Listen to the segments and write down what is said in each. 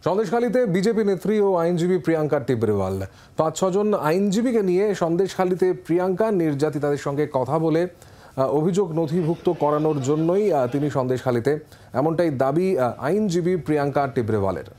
সন্দেশখালীতে BJP নেত্রী ও আইনজীবী প্রিয়াঙ্কা টিবরেওয়াল ৫-৬ জন আইনজীবীকে নিয়ে সন্দেশখালীতে প্রিয়াঙ্কা নির্যাতিতাদের সঙ্গে কথা বলে অভিযোগ নথিভুক্ত করানোর জন্যই তিনি সন্দেশখালীতে, এমনটাই দাবি আইনজীবী প্রিয়াঙ্কা টিবরেওয়ালের।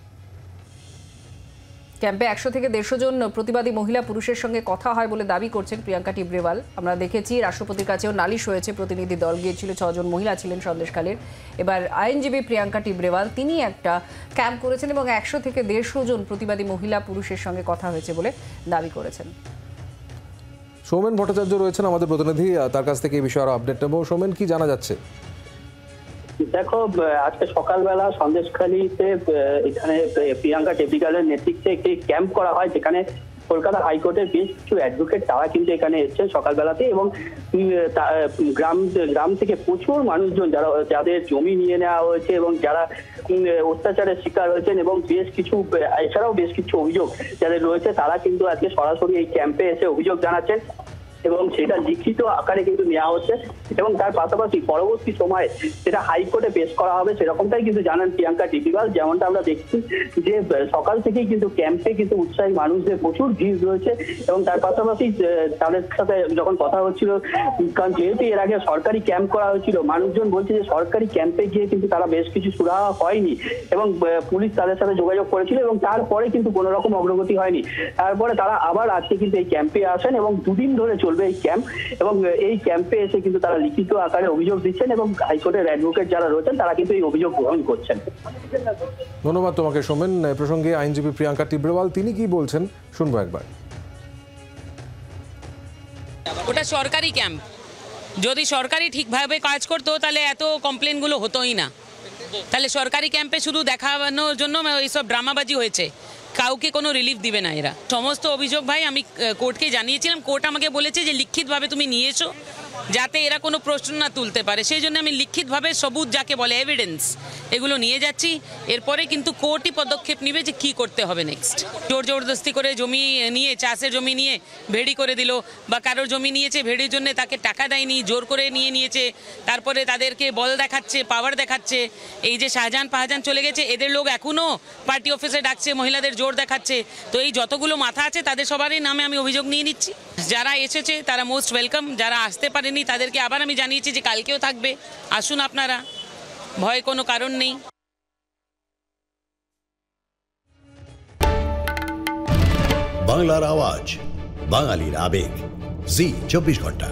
ক্যাম্পে ১০০ থেকে ১৫০ জন প্রতিবাদী মহিলা পুরুষের সঙ্গে কথা হয় বলে দাবি করছেন প্রিয়াঙ্কা টিবরেওয়াল। আমরা দেখেছি রাষ্ট্রপতির কাছেও নালিশ হয়েছে, প্রতিনিধি দল গিয়েছিল, ৬ জন মহিলা ছিলেন সন্দেশখালীর। এবার আইনজীবী প্রিয়াঙ্কা টিবরেওয়াল তিনি একটা ক্যাম্প করেছেন এবং ১০০ থেকে ১৫০ জন প্রতিবাদী মহিলা পুরুষের সঙ্গে কথা হয়েছে বলে দাবি করেছেন। সৌমেন ভট্টাচার্য রয়েছেন আমাদের প্রতিনিধি, তার কাছ থেকে এই বিষয়ে আরো আপডেট নেব। সৌমেন, কি জানা যাচ্ছে? দেখো, আজকে সকালবেলা সন্দেশখালীতে এখানে প্রিয়াঙ্কা টিবরেওয়ালের নেতৃত্বে একটি ক্যাম্প করা হয়, যেখানে কলকাতা হাইকোর্টের বেশ কিছু অ্যাডভোকেট তারা কিন্তু এখানে এসেছেন সকালবেলাতে, এবং গ্রাম থেকে প্রচুর মানুষজন যাদের জমি নিয়ে নেওয়া হয়েছে এবং যারা অত্যাচারের শিকার হয়েছেন এবং এছাড়াও বেশ কিছু অভিযোগ যাদের রয়েছে, তারা কিন্তু আজকে সরাসরি এই ক্যাম্পে এসে অভিযোগ জানাচ্ছেন এবং সেটা লিখিত আকারে কিন্তু নেওয়া হচ্ছে এবং তার পাশাপাশি পরবর্তী সময়ে সেটা হাইকোর্টে পেশ করা হবে, সেরকমটাই কিন্তু জানান প্রিয়াঙ্কা টিবরেওয়াল। যেমনটা আমরা দেখছি যে সকাল থেকেই কিন্তু ক্যাম্পে কিন্তু উৎসাহী মানুষদের প্রচুর ভিড় রয়েছে এবং তার পাশাপাশি তাদের সাথে যখন কথা হচ্ছিল, কারণ যেহেতু এর আগে সরকারি ক্যাম্প করা হয়েছিল, মানুষজন বলছে যে সরকারি ক্যাম্পে গিয়ে কিন্তু তারা বেশ কিছু সুরাহা হয়নি এবং পুলিশ তাদের সাথে যোগাযোগ করেছিল এবং তারপরে কিন্তু কোনো রকম অগ্রগতি হয়নি। তারপরে তারা আবার আজকে কিন্তু এই ক্যাম্পে আসেন এবং দুদিন ধরে চলবে এই ক্যাম্প, এবং এই ক্যাম্পে এসে কিন্তু তারা লিখিত আকারে অভিযোগ দিচ্ছেন এবং হাইকোর্টের অ্যাডভোকেট যারা রয়েছেন তারা কিন্তু এই অভিযোগ গ্রহণ করছেন। ধন্যবাদ তোমাকে সৌমেন। এই প্রসঙ্গে আইনজীবী প্রিয়াঙ্কা টিবরেওয়াল তিনি কি বলছেন শুনবো একবার। ওটা সরকারি ক্যাম্প, যদি সরকারি ঠিকভাবে কাজ করতো তাহলে এত কমপ্লেনগুলো হতোই না। তাহলে সরকারি ক্যাম্পে শুধু দেখানোর জন্য এইসব ড্রামাবাজি হয়েছে, কাউকে কোনো রিলিফ দিবে না এরা। সমস্ত অভিযোগ ভাই আমি কোর্টকে জানিয়েছিলাম, কোর্ট আমাকে বলেছে যে লিখিতভাবে তুমি নিয়ে এসো যাতে এরা কোনো প্রশ্ন না তুলতে পারে, সেই জন্য আমি লিখিতভাবে সবুত যাকে বলে এভিডেন্স এগুলো নিয়ে যাচ্ছি। এরপরে কিন্তু কোর্টই পদক্ষেপ নেবে যে কী করতে হবে নেক্সট। জোরদস্তি করে জমি নিয়ে, চাষের জমি নিয়ে ভেড়ি করে দিল, বা কারোর জমি নিয়েছে ভেড়ির জন্য তাকে টাকা দেয়নি, জোর করে নিয়েছে, তারপরে তাদেরকে বল দেখাচ্ছে, পাওয়ার দেখাচ্ছে। এই যে শাহজাহান চলে গেছে, এদের লোক এখনও পার্টি অফিসে ডাকছে, মহিলাদের জোর দেখাচ্ছে। তো এই যতগুলো মাথা আছে তাদের সবারই নামে আমি অভিযোগ নিয়ে নিচ্ছি। যারা এসেছে তারা মোস্ট ওয়েলকাম, যারা আসতে পারেনি তাদেরকে আবার আমি জানিয়েছি যে কালকেও থাকবে, আসুন আপনারা, ভয় কোনো কারণ নেই। বাংলার আওয়াজ, বাঙালির আবেগ, জি 24 ঘন্টা।